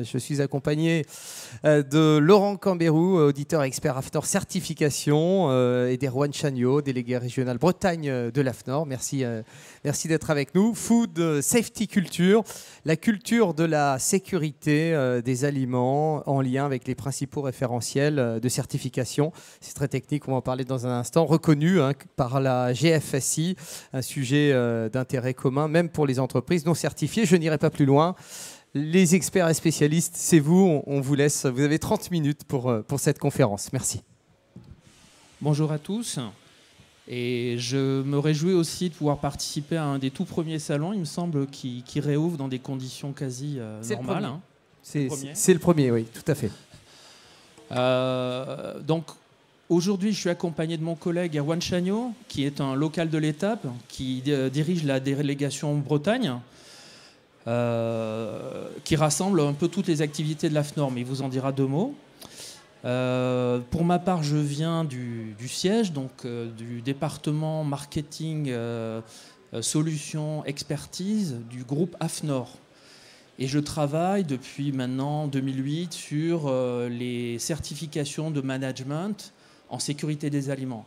Je suis accompagné de Laurent Cambérou, auditeur expert AFNOR certification, et d'Erwan Chagnot, délégué régional Bretagne de l'AFNOR. Merci d'être avec nous. Food Safety Culture, la culture de la sécurité des aliments en lien avec les principaux référentiels de certification. C'est très technique, on va en parler dans un instant. Reconnu par la GFSI, un sujet d'intérêt commun, même pour les entreprises non certifiées. Je n'irai pas plus loin. Les experts et spécialistes, c'est vous, on vous laisse. Vous avez 30 minutes pour cette conférence. Merci. Bonjour à tous. Et je me réjouis aussi de pouvoir participer à un des tout premiers salons, il me semble, qui réouvre dans des conditions quasi normales. C'est le premier, oui, tout à fait. Donc, aujourd'hui, je suis accompagné de mon collègue Erwan Chagnot, qui est un local de l'étape, qui dirige la délégation Bretagne. Qui rassemble un peu toutes les activités de l'AFNOR, mais il vous en dira deux mots. Pour ma part, je viens du siège, donc du département marketing, solutions, expertise du groupe AFNOR. Et je travaille depuis maintenant 2008 sur les certifications de management en sécurité des aliments.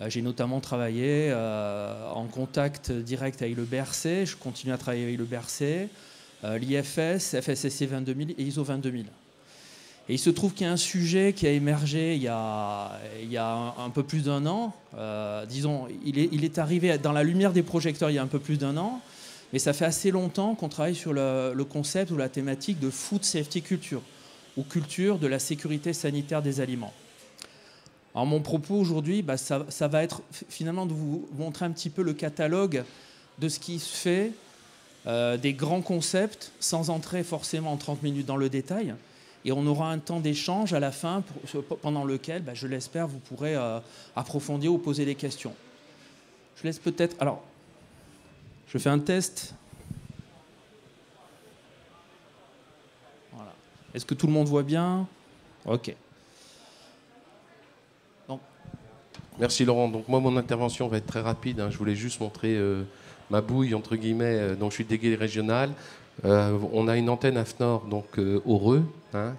J'ai notamment travaillé en contact direct avec le BRC, je continue à travailler avec le BRC, l'IFS, FSSC 22000 et ISO 22000. Et il se trouve qu'il y a un sujet qui a émergé il y a un peu plus d'un an. Disons, il est arrivé dans la lumière des projecteurs il y a un peu plus d'un an, mais ça fait assez longtemps qu'on travaille sur le concept ou la thématique de Food Safety Culture, ou culture de la sécurité sanitaire des aliments. Alors mon propos aujourd'hui, ça va être finalement de vous montrer un petit peu le catalogue de ce qui se fait, des grands concepts, sans entrer forcément en 30 minutes dans le détail. Et on aura un temps d'échange à la fin, pendant lequel, je l'espère, vous pourrez approfondir ou poser des questions. Je laisse peut-être... Alors, je fais un test. Voilà. Est-ce que tout le monde voit bien? Ok. Merci Laurent. Donc moi, mon intervention va être très rapide. Je voulais juste montrer ma bouille, entre guillemets, dont je suis délégué régional. On a une antenne AFNOR donc, au Reux,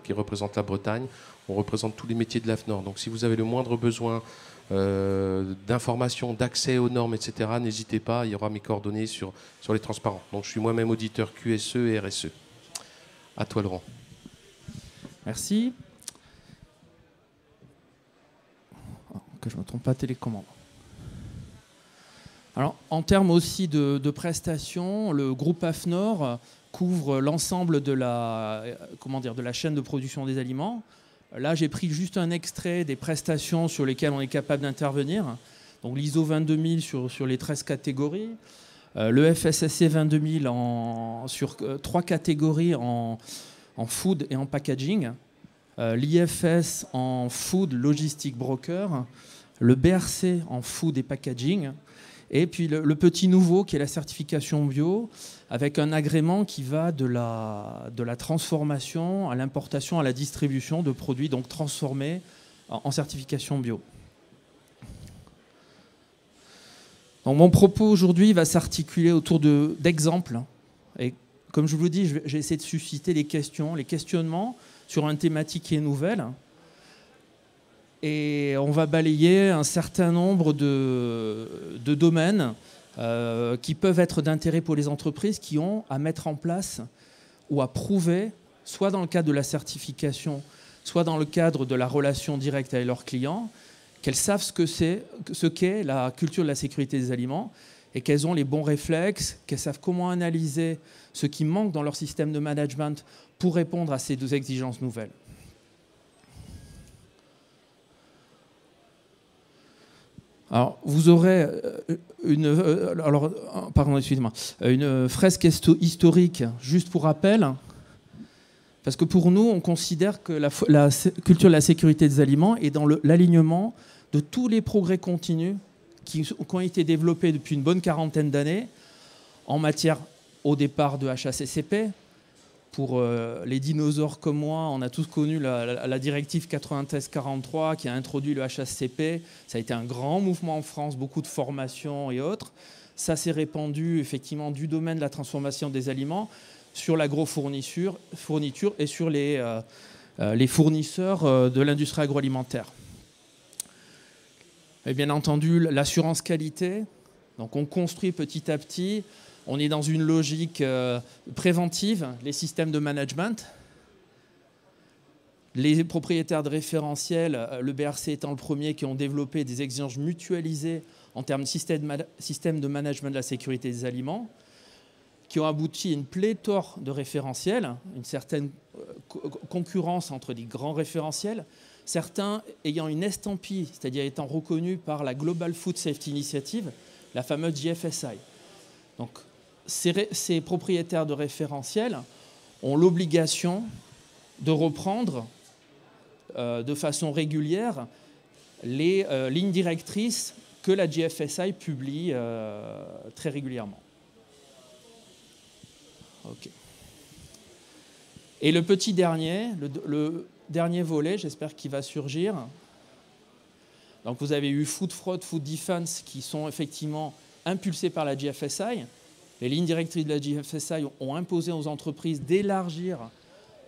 qui représente la Bretagne. On représente tous les métiers de l'AFNOR. Donc si vous avez le moindre besoin d'informations, d'accès aux normes, etc., n'hésitez pas. Il y aura mes coordonnées sur les transparents. Donc je suis moi-même auditeur QSE et RSE. À toi Laurent. Merci. Que je ne me trompe pas, télécommande. Alors, en termes aussi de prestations, le groupe AFNOR couvre l'ensemble de la chaîne de production des aliments. Là, j'ai pris juste un extrait des prestations sur lesquelles on est capable d'intervenir. Donc, l'ISO 22000 sur les 13 catégories, le FSSC 22000 sur 3 catégories en food et en packaging, l'IFS en food logistic broker, le BRC en food et packaging, et puis le petit nouveau qui est la certification bio, avec un agrément qui va de la transformation à l'importation à la distribution de produits donc transformés en certification bio. Donc mon propos aujourd'hui va s'articuler autour d'exemples. Et comme je vous le dis, j'ai essayé de susciter les questions, les questionnements sur une thématique qui est nouvelle. Et on va balayer un certain nombre de domaines qui peuvent être d'intérêt pour les entreprises qui ont à mettre en place ou à prouver, soit dans le cadre de la certification, soit dans le cadre de la relation directe avec leurs clients, qu'elles savent ce qu'est la culture de la sécurité des aliments et qu'elles ont les bons réflexes, qu'elles savent comment analyser ce qui manque dans leur système de management pour répondre à ces deux exigences nouvelles. Alors, vous aurez une fresque historique, juste pour rappel, parce que pour nous, on considère que la culture de la sécurité des aliments est dans l'alignement de tous les progrès continus qui ont été développés depuis une bonne quarantaine d'années en matière, au départ, de HACCP. Pour les dinosaures comme moi, on a tous connu la directive 93-43 qui a introduit le HACCP. Ça a été un grand mouvement en France, beaucoup de formations et autres. Ça s'est répandu effectivement du domaine de la transformation des aliments sur l'agro-fourniture et sur les fournisseurs de l'industrie agroalimentaire. Et bien entendu, l'assurance qualité. Donc on construit petit à petit. On est dans une logique préventive, les systèmes de management. Les propriétaires de référentiels, le BRC étant le premier, qui ont développé des exigences mutualisées en termes de système de management de la sécurité des aliments, qui ont abouti à une pléthore de référentiels, une certaine concurrence entre des grands référentiels, certains ayant une estampille, c'est-à-dire étant reconnus par la Global Food Safety Initiative, la fameuse GFSI. Donc, ces propriétaires de référentiels ont l'obligation de reprendre de façon régulière les lignes directrices que la GFSI publie très régulièrement. Okay. Et le petit dernier, le dernier volet, j'espère qu'il va surgir. Donc vous avez eu Food Fraud, Food Defense qui sont effectivement impulsés par la GFSI. Les lignes directrices de la GFSI ont imposé aux entreprises d'élargir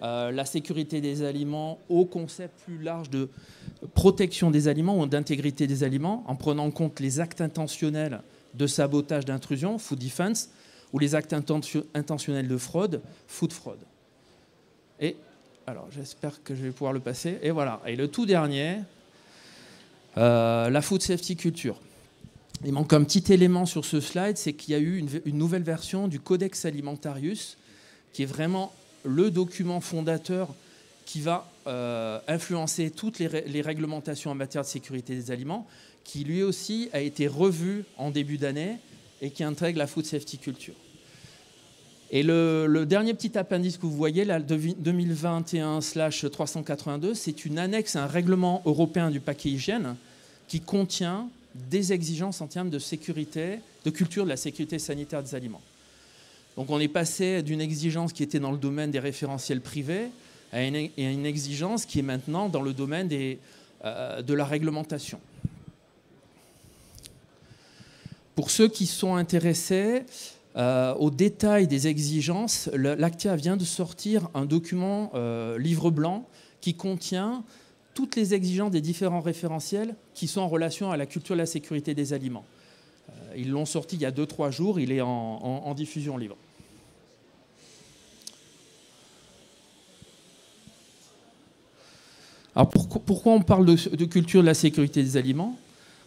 la sécurité des aliments au concept plus large de protection des aliments ou d'intégrité des aliments, en prenant en compte les actes intentionnels de sabotage, d'intrusion, Food Defense, ou les actes intentionnels de fraude, Food Fraud. Et alors, j'espère que je vais pouvoir le passer. Et voilà. Et le tout dernier, la Food Safety Culture. Il manque un petit élément sur ce slide, c'est qu'il y a eu une nouvelle version du Codex Alimentarius, qui est vraiment le document fondateur qui va influencer toutes les réglementations en matière de sécurité des aliments, qui lui aussi a été revu en début d'année et qui intègre la Food Safety Culture. Et le dernier petit appendice que vous voyez, là, 2021/382, c'est une annexe à un règlement européen du paquet hygiène qui contient des exigences en termes de sécurité, de culture de la sécurité sanitaire des aliments. Donc on est passé d'une exigence qui était dans le domaine des référentiels privés à une exigence qui est maintenant dans le domaine de la réglementation. Pour ceux qui sont intéressés au détail des exigences, l'Actia vient de sortir un document livre blanc qui contient toutes les exigences des différents référentiels qui sont en relation à la culture de la sécurité des aliments. Ils l'ont sorti il y a 2-3 jours, il est en diffusion libre. Alors pourquoi on parle de culture de la sécurité des aliments ?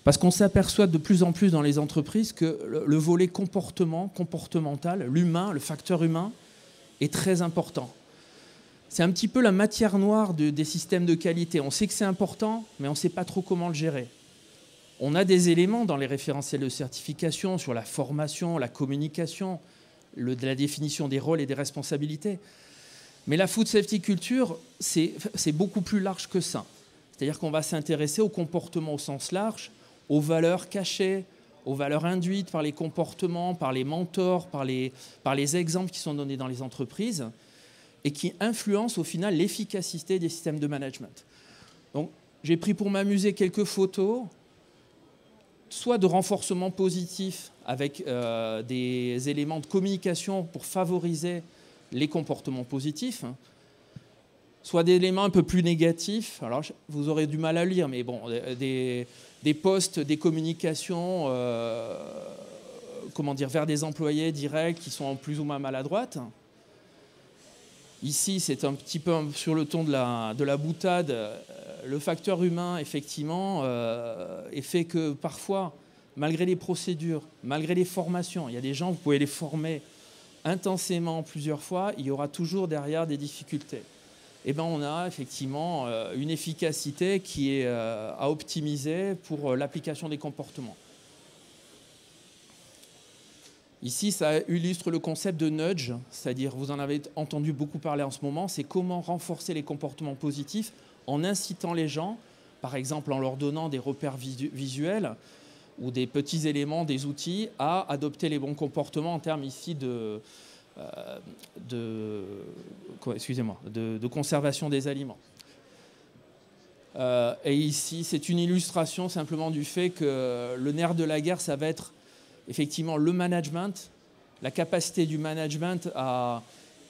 Parce qu'on s'aperçoit de plus en plus dans les entreprises que le volet comportemental, l'humain, le facteur humain, est très important. C'est un petit peu la matière noire des systèmes de qualité. On sait que c'est important, mais on ne sait pas trop comment le gérer. On a des éléments dans les référentiels de certification sur la formation, la communication, la définition des rôles et des responsabilités. Mais la Food Safety Culture, c'est beaucoup plus large que ça. C'est-à-dire qu'on va s'intéresser au comportement au sens large, aux valeurs cachées, aux valeurs induites par les comportements, par les mentors, par les exemples qui sont donnés dans les entreprises et qui influencent au final l'efficacité des systèmes de management. Donc, j'ai pris pour m'amuser quelques photos, soit de renforcement positif avec des éléments de communication pour favoriser les comportements positifs, soit des éléments un peu plus négatifs. Alors, vous aurez du mal à lire, mais bon, des posts, des communications vers des employés directs qui sont plus ou moins maladroites. Ici, c'est un petit peu sur le ton de la boutade. Le facteur humain, effectivement, est fait que parfois, malgré les procédures, malgré les formations, il y a des gens, vous pouvez les former intensément plusieurs fois, il y aura toujours derrière des difficultés. Eh bien, on a effectivement une efficacité qui est à optimiser pour l'application des comportements. Ici, ça illustre le concept de nudge, c'est-à-dire, vous en avez entendu beaucoup parler en ce moment, c'est comment renforcer les comportements positifs en incitant les gens, par exemple en leur donnant des repères visuels ou des petits éléments, des outils, à adopter les bons comportements en termes ici de conservation des aliments. Et ici, c'est une illustration simplement du fait que le nerf de la guerre, ça va être effectivement le management, la capacité du management à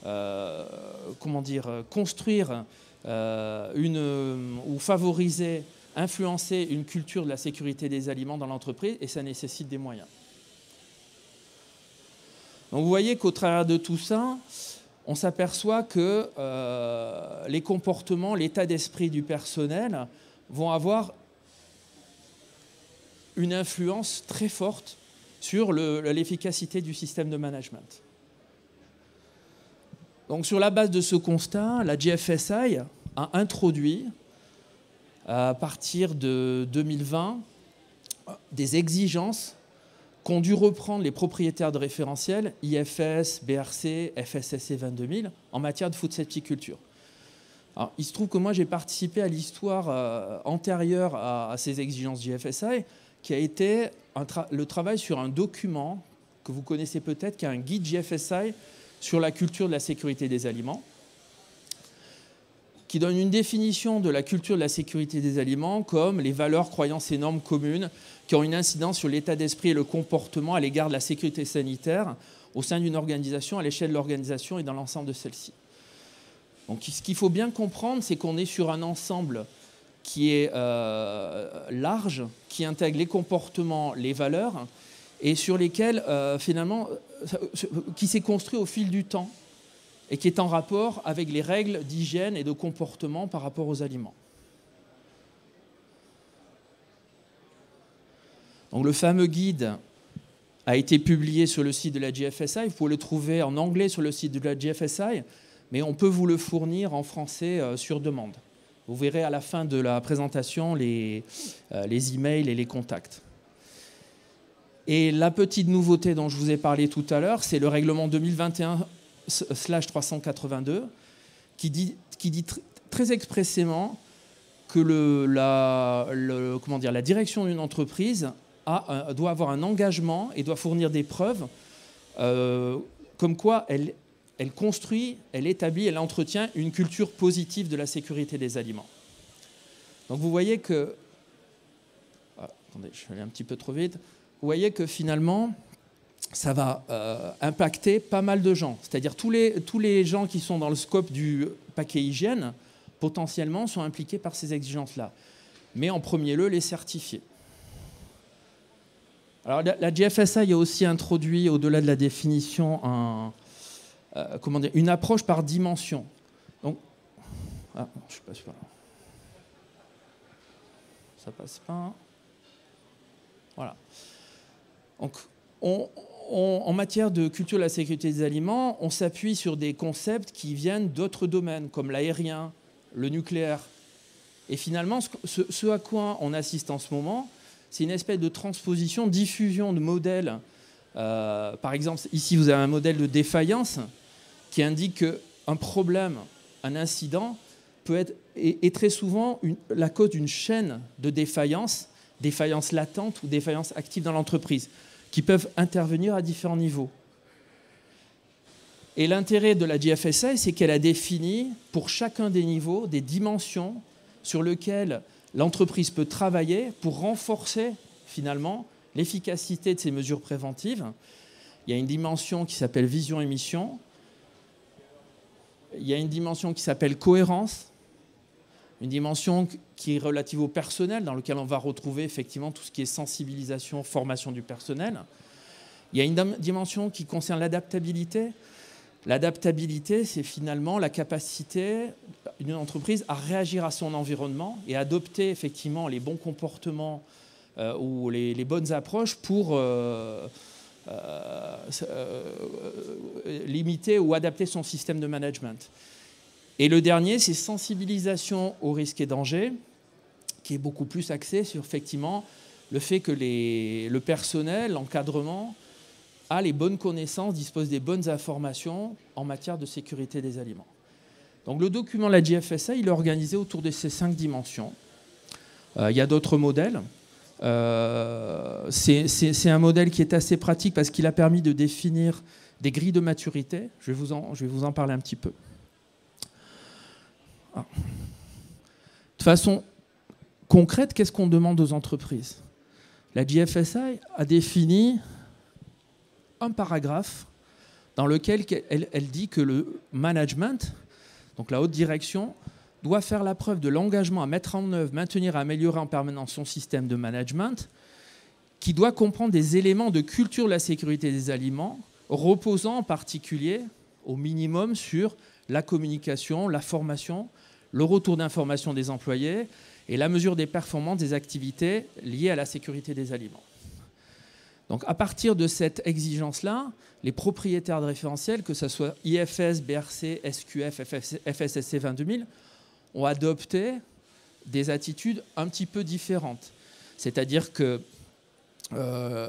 comment dire, construire ou favoriser, influencer une culture de la sécurité des aliments dans l'entreprise, et ça nécessite des moyens. Donc vous voyez qu'au travers de tout ça, on s'aperçoit que les comportements, l'état d'esprit du personnel vont avoir une influence très forte sur l'efficacité du système de management. Donc sur la base de ce constat, la GFSI a introduit, à partir de 2020, des exigences qu'ont dû reprendre les propriétaires de référentiels IFS, BRC, FSSC 22000 en matière de food safety culture. Alors, il se trouve que moi j'ai participé à l'histoire antérieure à ces exigences GFSI, qui a été le travail sur un document que vous connaissez peut-être, qui est un guide GFSI sur la culture de la sécurité des aliments, qui donne une définition de la culture de la sécurité des aliments comme les valeurs, croyances et normes communes qui ont une incidence sur l'état d'esprit et le comportement à l'égard de la sécurité sanitaire au sein d'une organisation, à l'échelle de l'organisation et dans l'ensemble de celle-ci. Donc ce qu'il faut bien comprendre, c'est qu'on est sur un ensemble qui est large, qui intègre les comportements, les valeurs, et sur lesquels, finalement, qui s'est construit au fil du temps et qui est en rapport avec les règles d'hygiène et de comportement par rapport aux aliments. Donc, le fameux guide a été publié sur le site de la GFSI. Vous pouvez le trouver en anglais sur le site de la GFSI, mais on peut vous le fournir en français sur demande. Vous verrez à la fin de la présentation les emails et les contacts. Et la petite nouveauté dont je vous ai parlé tout à l'heure, c'est le règlement 2021/382 qui dit très expressément que la direction d'une entreprise doit avoir un engagement et doit fournir des preuves comme quoi elle construit, elle établit, elle entretient une culture positive de la sécurité des aliments. Donc vous voyez que... attendez, je suis allé un petit peu trop vite. Vous voyez que finalement, ça va impacter pas mal de gens. C'est-à-dire tous les gens qui sont dans le scope du paquet hygiène, potentiellement, sont impliqués par ces exigences-là. Mais en premier lieu, les certifiés. Alors la GFSI a aussi introduit, au-delà de la définition, une approche par dimension. Donc, je passe pas. Ça passe pas. Voilà. Donc, en matière de culture de la sécurité des aliments, on s'appuie sur des concepts qui viennent d'autres domaines, comme l'aérien, le nucléaire. Et finalement, ce à quoi on assiste en ce moment, c'est une espèce de transposition, diffusion de modèles. Par exemple, ici, vous avez un modèle de défaillance qui indique qu'un problème, un incident, est très souvent la cause d'une chaîne de défaillances latentes ou défaillances actives dans l'entreprise, qui peuvent intervenir à différents niveaux. Et l'intérêt de la GFSI, c'est qu'elle a défini pour chacun des niveaux des dimensions sur lesquelles l'entreprise peut travailler pour renforcer finalement l'efficacité de ces mesures préventives. Il y a une dimension qui s'appelle vision et mission. Il y a une dimension qui s'appelle cohérence. Une dimension qui est relative au personnel, dans laquelle on va retrouver effectivement tout ce qui est sensibilisation, formation du personnel. Il y a une dimension qui concerne l'adaptabilité. L'adaptabilité, c'est finalement la capacité d'une entreprise à réagir à son environnement et adopter effectivement les bons comportements ou les bonnes approches pour limiter ou adapter son système de management. Et le dernier, c'est sensibilisation aux risques et dangers, qui est beaucoup plus axé sur effectivement le fait que le personnel, l'encadrement, a les bonnes connaissances, dispose des bonnes informations en matière de sécurité des aliments. Donc le document de la GFSI, il est organisé autour de ces 5 dimensions. Il y a d'autres modèles. C'est un modèle qui est assez pratique parce qu'il a permis de définir des grilles de maturité. Je vais vous en parler un petit peu. De façon concrète, qu'est-ce qu'on demande aux entreprises? La GFSI a défini un paragraphe dans lequel elle dit que le management, donc la haute direction, doit faire la preuve de l'engagement à mettre en œuvre, maintenir et améliorer en permanence son système de management, qui doit comprendre des éléments de culture de la sécurité des aliments, reposant en particulier, au minimum, sur la communication, la formation, le retour d'information des employés et la mesure des performances des activités liées à la sécurité des aliments. Donc à partir de cette exigence-là, les propriétaires de référentiels, que ce soit IFS, BRC, SQF, FSSC 22000, ont adopté des attitudes un petit peu différentes. C'est-à-dire que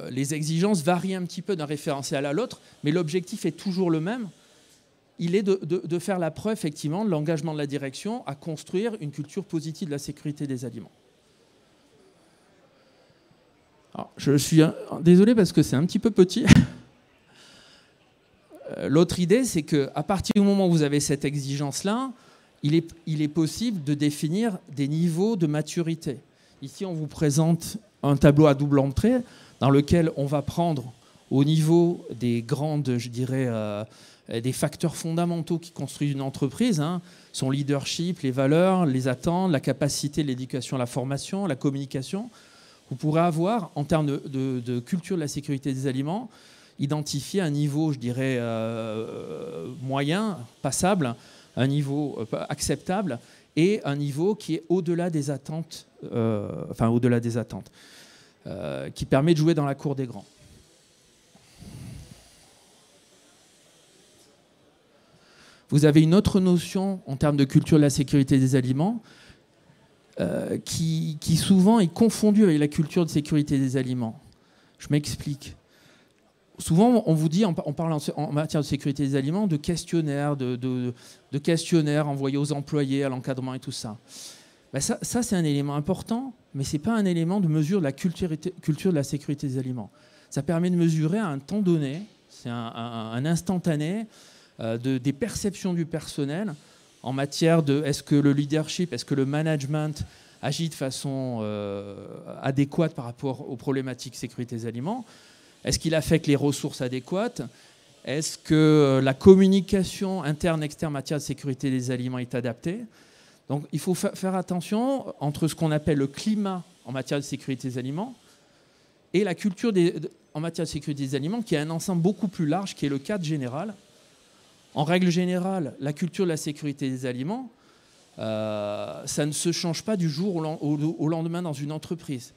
les exigences varient un petit peu d'un référentiel à l'autre, mais l'objectif est toujours le même. Il est de faire la preuve, effectivement, de l'engagement de la direction à construire une culture positive de la sécurité des aliments. Alors, je suis désolé parce que c'est un petit peu petit. L'autre idée, c'est qu'à partir du moment où vous avez cette exigence-là, il est possible de définir des niveaux de maturité. Ici, on vous présente un tableau à double entrée dans lequel on va prendre au niveau des grandes, je dirais, des facteurs fondamentaux qui construisent une entreprise, son leadership, les valeurs, les attentes, la capacité, l'éducation, la formation, la communication. Vous pourrez avoir, en termes de culture de la sécurité des aliments, identifier un niveau, je dirais, moyen, passable, un niveau acceptable et un niveau qui est au-delà des attentes, qui permet de jouer dans la cour des grands. Vous avez une autre notion en termes de culture de la sécurité des aliments qui souvent est confondue avec la culture de sécurité des aliments. Je m'explique. Souvent, on vous dit, on parle en matière de sécurité des aliments, de questionnaires, de questionnaires envoyés aux employés, à l'encadrement et tout ça. Ben ça c'est un élément important, mais ce n'est pas un élément de mesure de la culture de la sécurité des aliments. Ça permet de mesurer à un temps donné, c'est un instantané, des perceptions du personnel en matière de est-ce que le leadership, est-ce que le management agit de façon adéquate par rapport aux problématiques sécurité des aliments. Est-ce qu'il affecte les ressources adéquates? Est-ce que la communication interne-externe en matière de sécurité des aliments est adaptée? Donc il faut faire attention entre ce qu'on appelle le climat en matière de sécurité des aliments et la culture en matière de sécurité des aliments, qui est un ensemble beaucoup plus large, qui est le cadre général. En règle générale, la culture de la sécurité des aliments, ça ne se change pas du jour au lendemain dans une entreprise.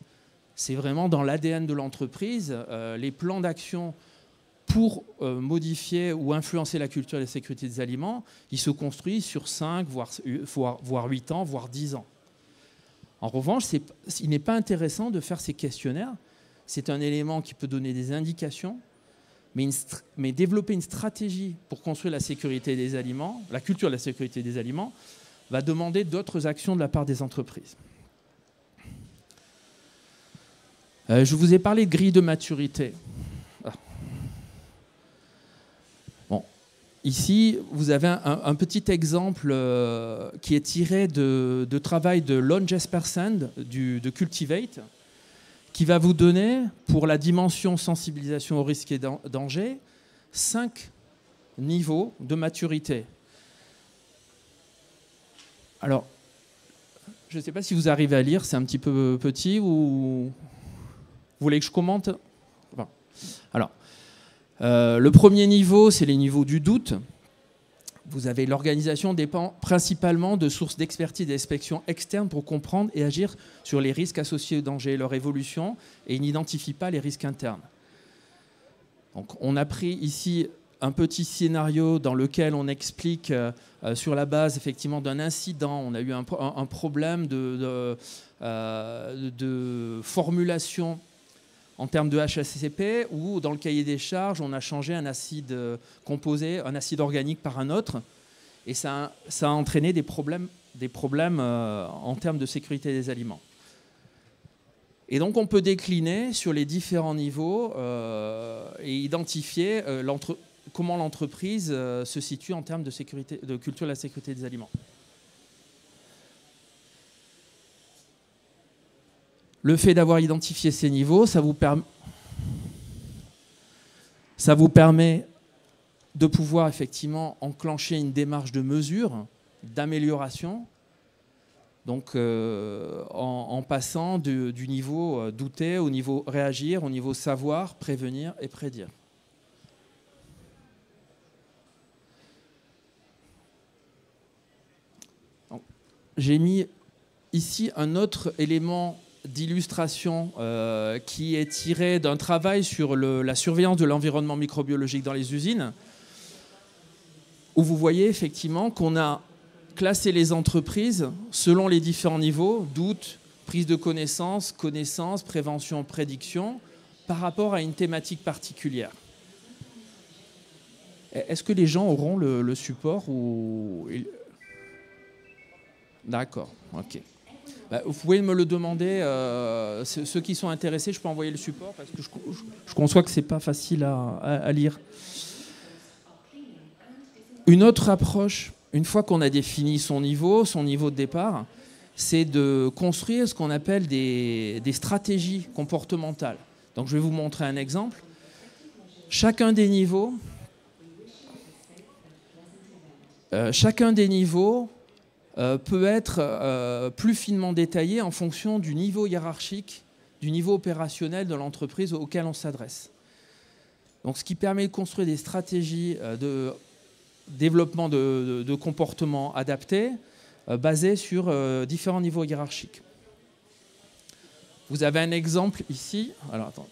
C'est vraiment dans l'ADN de l'entreprise. Les plans d'action pour modifier ou influencer la culture de la sécurité des aliments, ils se construisent sur 5, voire 8 ans, voire 10 ans. En revanche, il n'est pas intéressant de faire ces questionnaires. C'est un élément qui peut donner des indications, mais développer une stratégie pour construire la sécurité des aliments, la culture de la sécurité des aliments, va demander d'autres actions de la part des entreprises. Je vous ai parlé de grille de maturité. Bon. Ici, vous avez un petit exemple qui est tiré de travail de Lon Jespersen de Cultivate, qui va vous donner, pour la dimension sensibilisation aux risques et dangers, 5 niveaux de maturité. Alors, je ne sais pas si vous arrivez à lire, c'est un petit peu petit ou... Vous voulez que je commente? Enfin, alors, le premier niveau, c'est les niveaux du doute. Vous avez l'organisation dépend principalement de sources d'expertise et d'inspection externes pour comprendre et agir sur les risques associés aux dangers et leur évolution, et il n'identifie pas les risques internes. Donc, on a pris ici un petit scénario dans lequel on explique, sur la base effectivement d'un incident, on a eu un problème de formulation en termes de HACCP, où dans le cahier des charges, on a changé un acide composé, un acide organique par un autre, et ça a entraîné des problèmes en termes de sécurité des aliments. Et donc on peut décliner sur les différents niveaux et identifier comment l'entreprise se situe en termes de culture de la sécurité des aliments. Le fait d'avoir identifié ces niveaux, ça vous permet de pouvoir effectivement enclencher une démarche de mesure, d'amélioration, donc en passant du niveau douter au niveau réagir, au niveau savoir, prévenir et prédire. J'ai mis ici un autre élément d'illustration qui est tiré d'un travail sur la surveillance de l'environnement microbiologique dans les usines, où vous voyez effectivement qu'on a classé les entreprises selon les différents niveaux, doute, prise de connaissance, prévention, prédiction, par rapport à une thématique particulière. Est-ce que les gens auront le support ou... D'accord, ok. Vous pouvez me le demander, ceux qui sont intéressés, je peux envoyer le support parce que je conçois que ce n'est pas facile à lire. Une autre approche, une fois qu'on a défini son niveau de départ, c'est de construire ce qu'on appelle des stratégies comportementales. Donc je vais vous montrer un exemple. Chacun des niveaux peut être plus finement détaillé en fonction du niveau hiérarchique, du niveau opérationnel de l'entreprise auquel on s'adresse. Donc, ce qui permet de construire des stratégies de développement de comportements adaptés basés sur différents niveaux hiérarchiques. Vous avez un exemple ici. Alors, attendez.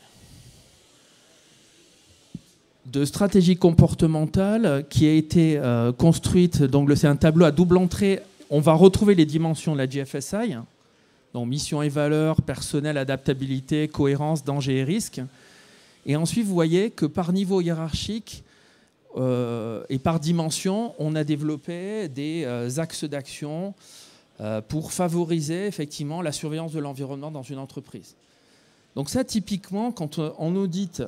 De stratégie comportementale qui a été construite. Donc, c'est un tableau à double entrée. On va retrouver les dimensions de la GFSI, donc mission et valeurs, personnel, adaptabilité, cohérence, danger et risque. Et ensuite, vous voyez que par niveau hiérarchique et par dimension, on a développé des axes d'action pour favoriser effectivement la surveillance de l'environnement dans une entreprise. Donc ça, typiquement, quand on audite,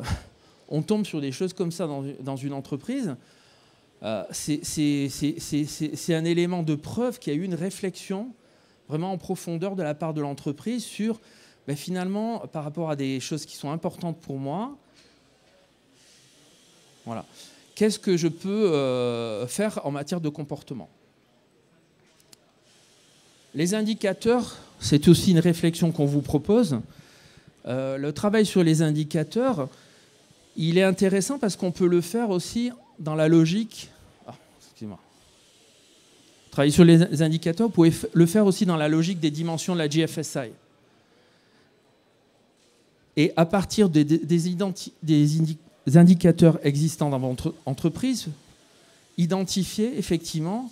on tombe sur des choses comme ça dans une entreprise. C'est un élément de preuve qu'il y a eu une réflexion vraiment en profondeur de la part de l'entreprise sur, finalement, par rapport à des choses qui sont importantes pour moi, voilà, qu'est-ce que je peux faire en matière de comportement. Les indicateurs, c'est aussi une réflexion qu'on vous propose. Le travail sur les indicateurs, il est intéressant parce qu'on peut le faire aussi dans la logique. Excusez-moi. Travailler sur les indicateurs, vous pouvez le faire aussi dans la logique des dimensions de la GFSI. Et à partir des indicateurs existants dans votre entreprise, identifier effectivement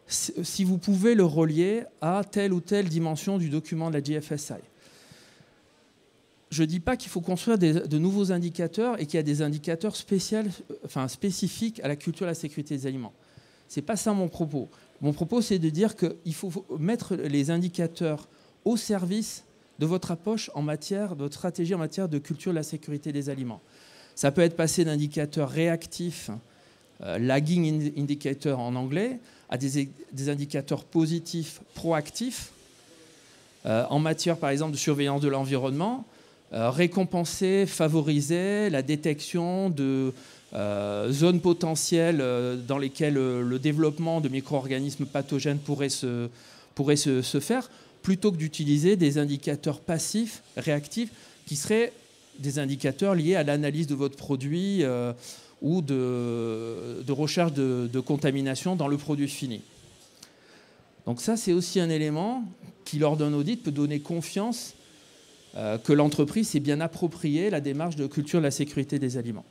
si vous pouvez le relier à telle ou telle dimension du document de la GFSI. Je ne dis pas qu'il faut construire de nouveaux indicateurs et qu'il y a des indicateurs spécifiques à la culture et à la sécurité des aliments. Ce n'est pas ça mon propos. Mon propos, c'est de dire qu'il faut mettre les indicateurs au service de votre approche de votre stratégie en matière de culture et de la sécurité des aliments. Ça peut être passé d'indicateurs réactifs, lagging indicator en anglais, à des indicateurs positifs, proactifs, en matière, par exemple, de surveillance de l'environnement, récompenser, favoriser la détection de zones potentielles dans lesquelles le développement de micro-organismes pathogènes pourrait se faire, plutôt que d'utiliser des indicateurs passifs, réactifs, qui seraient des indicateurs liés à l'analyse de votre produit ou de recherche de contamination dans le produit fini. Donc ça, c'est aussi un élément qui, lors d'un audit, peut donner confiance que l'entreprise s'est bien appropriée la démarche de culture de la sécurité des aliments.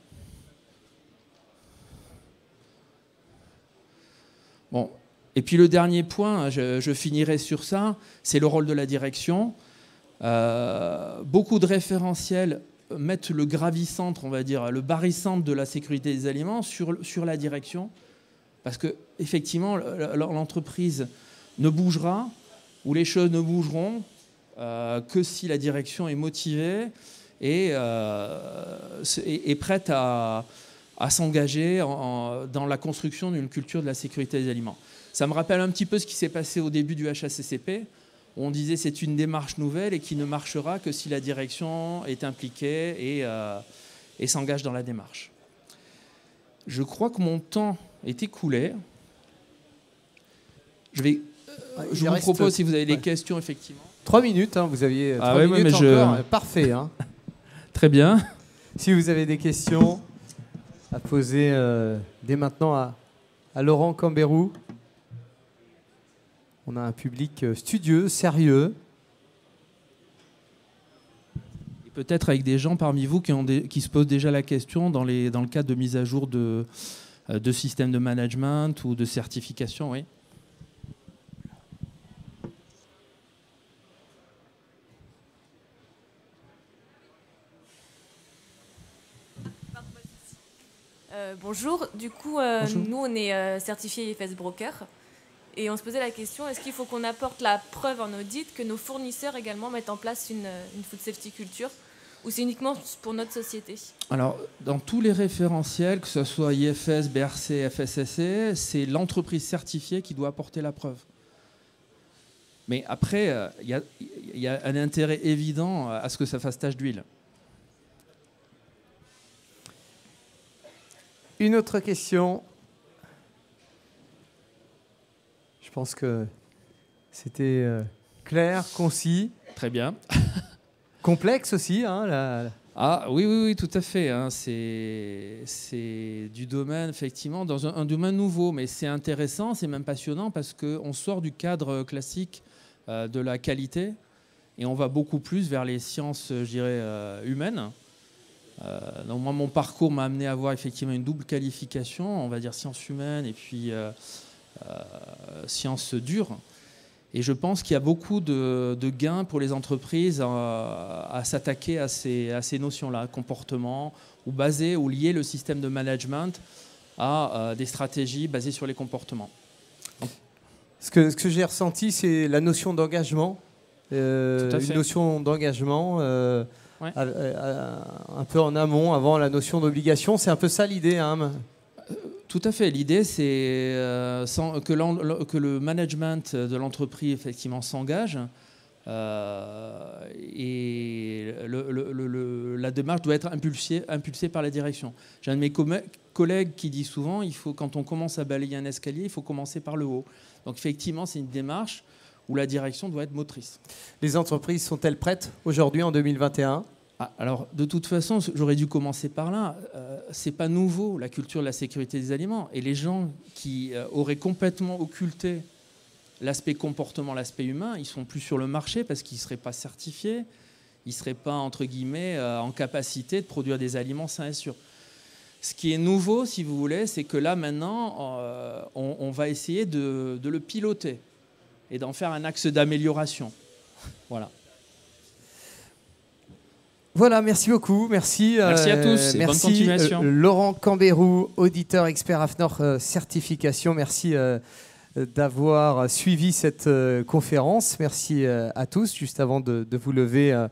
Bon. Et puis le dernier point, je finirai sur ça, c'est le rôle de la direction. Beaucoup de référentiels mettent le gravicentre, on va dire, le barycentre de la sécurité des aliments sur la direction, parce que effectivement, l'entreprise ne bougera, ou les choses ne bougeront, que si la direction est motivée et prête à s'engager dans la construction d'une culture de la sécurité des aliments. Ça me rappelle un petit peu ce qui s'est passé au début du HACCP, où on disait que c'est une démarche nouvelle et qui ne marchera que si la direction est impliquée et s'engage dans la démarche. Je crois que mon temps est écoulé. Je vous propose, si vous avez des questions, effectivement. 3 minutes, hein, vous aviez 3 ouais, minutes encore. Parfait. Hein. Très bien. Si vous avez des questions à poser dès maintenant à Laurent Cambérou, on a un public studieux, sérieux. Et peut-être avec des gens parmi vous qui se posent déjà la question dans le cadre de mise à jour de systèmes de management ou de certification, oui. Bonjour, du coup, Bonjour. nous on est certifié IFS Broker et on se posait la question, est-ce qu'il faut qu'on apporte la preuve en audit que nos fournisseurs également mettent en place une food safety culture ou c'est uniquement pour notre société? Alors, dans tous les référentiels, que ce soit IFS, BRC, FSSC, c'est l'entreprise certifiée qui doit apporter la preuve. Mais après, il y a un intérêt évident à ce que ça fasse tache d'huile. Une autre question. Je pense que c'était clair, concis. Très bien. Complexe aussi. Hein, Ah oui, tout à fait. Hein. C'est du domaine, effectivement, dans un domaine nouveau. Mais c'est intéressant, c'est même passionnant parce qu'on sort du cadre classique de la qualité et on va beaucoup plus vers les sciences, je dirais, humaines. Donc moi, mon parcours m'a amené à avoir effectivement une double qualification, on va dire sciences humaines et puis sciences dures. Et je pense qu'il y a beaucoup de gains pour les entreprises à s'attaquer à ces notions-là, comportement, ou baser ou lier le système de management à des stratégies basées sur les comportements. Ce que j'ai ressenti, c'est la notion d'engagement. Une notion d'engagement ouais. Un peu en amont, avant la notion d'obligation. C'est un peu ça l'idée, hein. Tout à fait. L'idée, c'est que le management de l'entreprise effectivement s'engage et la démarche doit être impulsée par la direction. J'ai un de mes collègues qui dit souvent, quand on commence à balayer un escalier, il faut commencer par le haut. Donc effectivement, c'est une démarche où la direction doit être motrice. Les entreprises sont-elles prêtes aujourd'hui en 2021 ? Alors, de toute façon, j'aurais dû commencer par là. C'est pas nouveau, la culture de la sécurité des aliments. Et les gens qui auraient complètement occulté l'aspect comportement, l'aspect humain, ils sont plus sur le marché parce qu'ils ne seraient pas certifiés, ils ne seraient pas, entre guillemets, en capacité de produire des aliments sains et sûrs. Ce qui est nouveau, si vous voulez, c'est que là, maintenant, on va essayer de le piloter et d'en faire un axe d'amélioration. Voilà. Voilà, merci beaucoup. Merci à tous et bonne continuation. Laurent Cambérou, auditeur expert AFNOR certification. Merci d'avoir suivi cette conférence. Merci à tous. Juste avant de vous lever,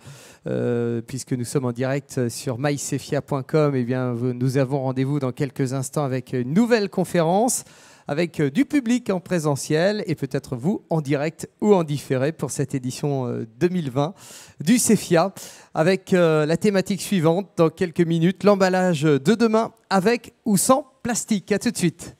puisque nous sommes en direct sur mysefia.com, eh bien, nous avons rendez-vous dans quelques instants avec une nouvelle conférence, avec du public en présentiel et peut-être vous en direct ou en différé pour cette édition 2020 du CEFIA, avec la thématique suivante dans quelques minutes, l'emballage de demain avec ou sans plastique. À tout de suite.